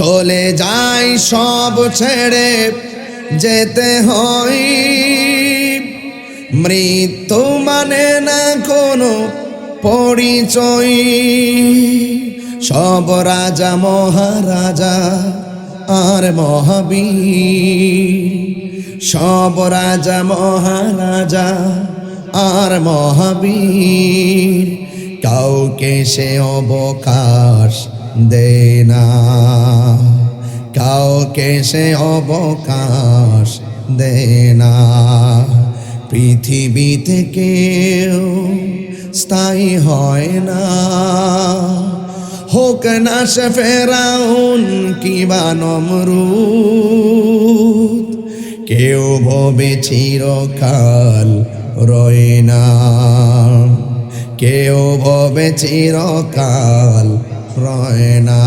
চলে যাই সব ছেড়ে যেতে হয়, মৃত্যু মানে না কোনো পরিচয়। সব রাজা মহারাজা আর মহাবীর, সব রাজা মহারাজা আর মহাবীর, কাউকে সে অবকাশ দেয় না, কাউকে সে অবকাশ দেয় না। পৃথিবীতে কেউ স্থায়ী হয় না, হোক না সে ফেরাউন কিবা নমরুদ, কেউ ভবে চিরকাল রয় না, কেউ ভবে চিরকাল রয় না।